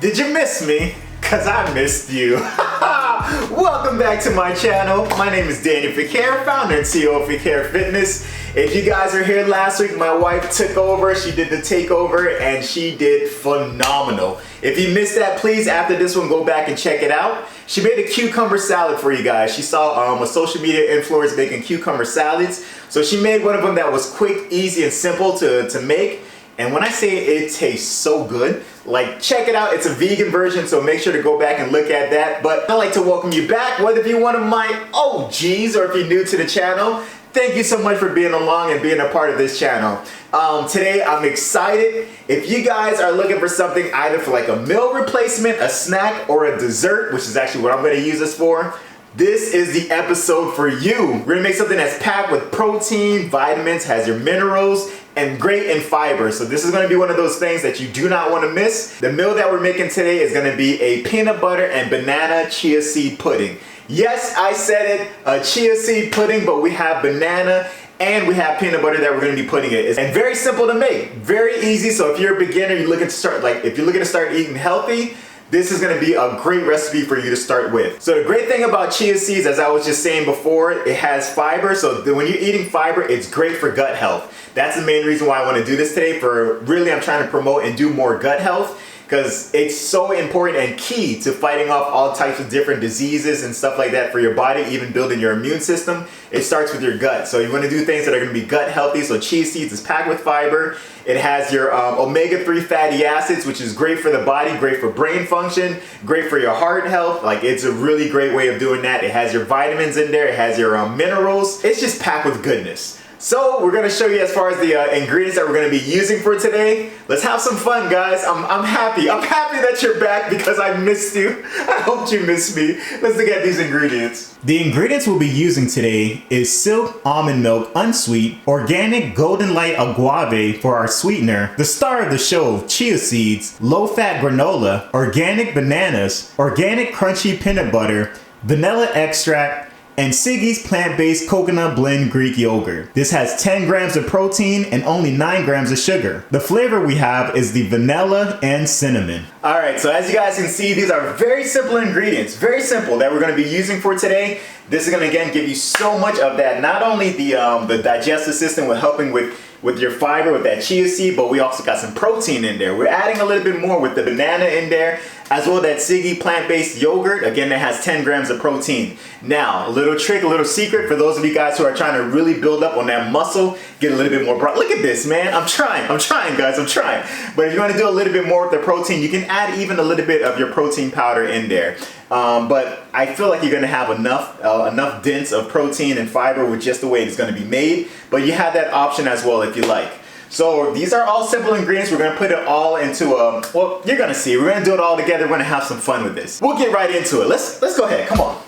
Did you miss me? Cause I missed you. Welcome back to my channel. My name is Daniel Fequiere, founder and CEO of Fequiere Fitness. If you guys are here last week, my wife took over. She did the takeover and she did phenomenal. If you missed that, please, after this one, go back and check it out. She made a cucumber salad for you guys. She saw a social media influencer making cucumber salads. So she made one of them that was quick, easy, and simple to make. And when I say it tastes so good, like, check it out. It's a vegan version, so make sure to go back and look at that. But I'd like to welcome you back, whether if you're one of my OGs or if you're new to the channel. Thank you so much for being along and being a part of this channel. Today, I'm excited. If you guys are looking for something either for like a meal replacement, a snack, or a dessert, which is actually what I'm gonna use this for, this is the episode for you. We're gonna make something that's packed with protein, vitamins, has your minerals, and great in fiber. So this is gonna be one of those things that you do not wanna miss. The meal that we're making today is gonna be a peanut butter and banana chia seed pudding. Yes, I said it, a chia seed pudding, but we have banana and we have peanut butter that we're gonna be putting it. And very simple to make, very easy. So if you're a beginner, you're looking to start, if you're looking to start eating healthy, this is gonna be a great recipe for you to start with. So the great thing about chia seeds, as I was just saying before, it has fiber. So when you're eating fiber, it's great for gut health. That's the main reason why I wanna do this today. I'm trying to promote and do more gut health, because it's so important and key to fighting off all types of different diseases and stuff like that for your body, even building your immune system. It starts with your gut. So you want to do things that are going to be gut healthy. So chia seeds is packed with fiber. It has your omega-3 fatty acids, which is great for the body, great for brain function, great for your heart health. Like, it's a really great way of doing that. It has your vitamins in there. It has your minerals. It's just packed with goodness. So we're gonna show you as far as the ingredients that we're gonna be using for today. Let's have some fun, guys. I'm happy. I'm happy that you're back because I missed you. I hope you missed me. Let's look at these ingredients. The ingredients we'll be using today is silk almond milk unsweet, organic golden light agave for our sweetener, the star of the show, chia seeds, low-fat granola, organic bananas, organic crunchy peanut butter, vanilla extract, and Siggi's plant-based coconut blend Greek yogurt. This has 10 grams of protein and only 9 grams of sugar. The flavor we have is the vanilla and cinnamon. All right, so as you guys can see, these are very simple ingredients, very simple, that we're gonna be using for today. This is gonna, again, give you so much of that, not only the digestive system with helping with your fiber, with that chia seed, but we also got some protein in there. We're adding a little bit more with the banana in there, as well as that Siggi plant-based yogurt, again, that has 10 grams of protein. Now, a little trick, a little secret for those of you guys who are trying to really build up on that muscle, get a little bit more broad. Look at this, man. I'm trying, guys, I'm trying. But if you want to do a little bit more with the protein, you can add even a little bit of your protein powder in there. But I feel like you're gonna have enough dense of protein and fiber with just the way it's gonna be made. But you have that option as well if you like. So these are all simple ingredients. We're gonna put it all into well, you're gonna see. We're gonna do it all together. We're gonna have some fun with this. We'll get right into it. Let's go ahead. Come on.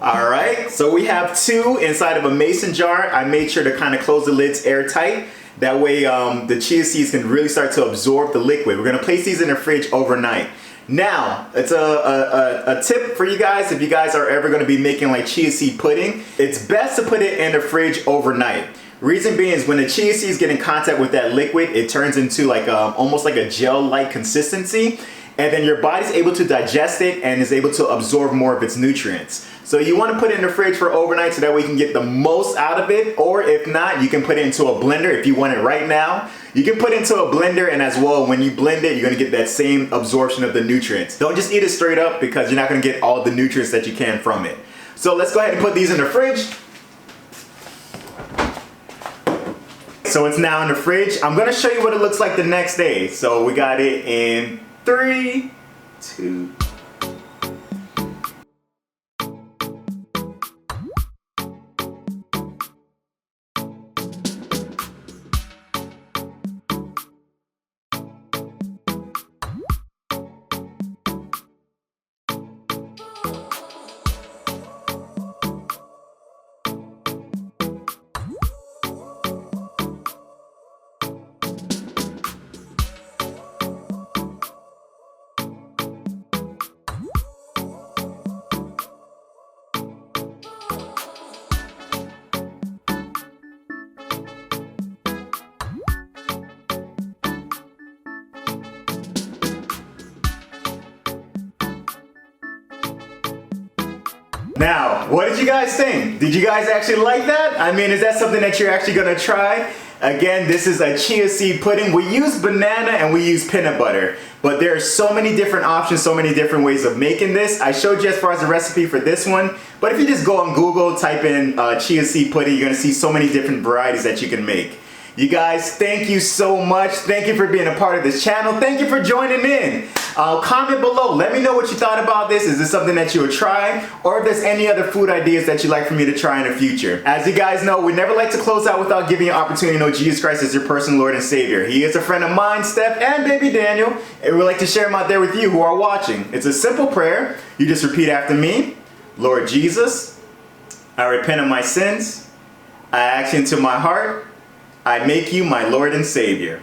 All right, so we have 2 inside of a mason jar. I made sure to kind of close the lids airtight. That way the chia seeds can really start to absorb the liquid. We're gonna place these in the fridge overnight. Now, it's a tip for you guys. If you guys are ever gonna be making like chia seed pudding, it's best to put it in the fridge overnight. Reason being is when the chia seeds get in contact with that liquid, it turns into like almost like a gel-like consistency. And then your body's able to digest it and is able to absorb more of its nutrients. So you want to put it in the fridge for overnight so that way you can get the most out of it. Or if not, you can put it into a blender if you want it right now. You can put it into a blender, and as well, when you blend it, you're going to get that same absorption of the nutrients. Don't just eat it straight up because you're not going to get all the nutrients that you can from it. So let's go ahead and put these in the fridge. So it's now in the fridge. I'm gonna show you what it looks like the next day. So we got it in 3, 2. Now, what did you guys think? Did you guys actually like that? I mean, is that something that you're actually gonna try? Again, this is a chia seed pudding. We use banana and we use peanut butter, but there are so many different options, so many different ways of making this. I showed you as far as the recipe for this one, but if you just go on Google, type in chia seed pudding, you're gonna see so many different varieties that you can make. You guys, thank you so much. Thank you for being a part of this channel. Thank you for joining in. Comment below. Let me know what you thought about this. Is this something that you would try? Or if there's any other food ideas that you'd like for me to try in the future. As you guys know, we never like to close out without giving you an opportunity to know Jesus Christ as your personal Lord and Savior. He is a friend of mine, Steph, and baby Daniel. And we'd like to share him out there with you who are watching. It's a simple prayer. You just repeat after me. Lord Jesus, I repent of my sins. I ask you into my heart. I make you my Lord and Savior.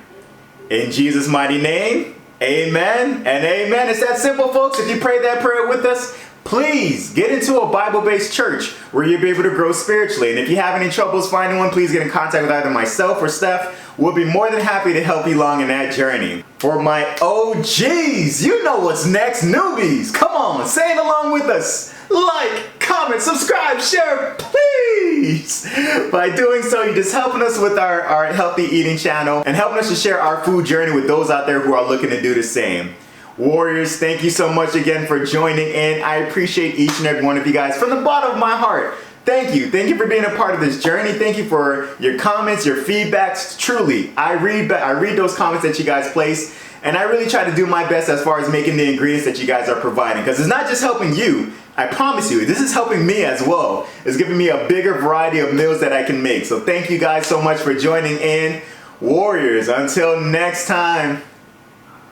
In Jesus' mighty name, amen and amen. It's that simple, folks. If you pray that prayer with us, please get into a Bible-based church where you'll be able to grow spiritually. And if you have any troubles finding one, please get in contact with either myself or Steph. We'll be more than happy to help you along in that journey. For my OGs, you know what's next. Newbies, come on, say it along with us. Like, comment, subscribe, share, please. By doing so, you're just helping us with our healthy eating channel and helping us to share our food journey with those out there who are looking to do the same. Warriors, thank you so much again for joining in. I appreciate each and every one of you guys from the bottom of my heart. Thank you. Thank you for being a part of this journey. Thank you for your comments, your feedbacks. Truly, I read those comments that you guys place, and I really try to do my best as far as making the ingredients that you guys are providing, because it's not just helping you. I promise you, this is helping me as well. It's giving me a bigger variety of meals that I can make. So thank you guys so much for joining in. Warriors, until next time,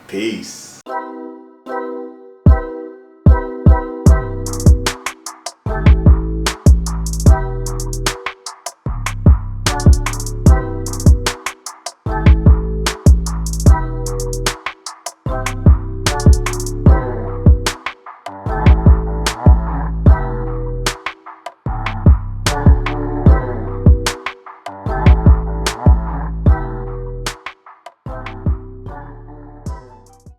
peace.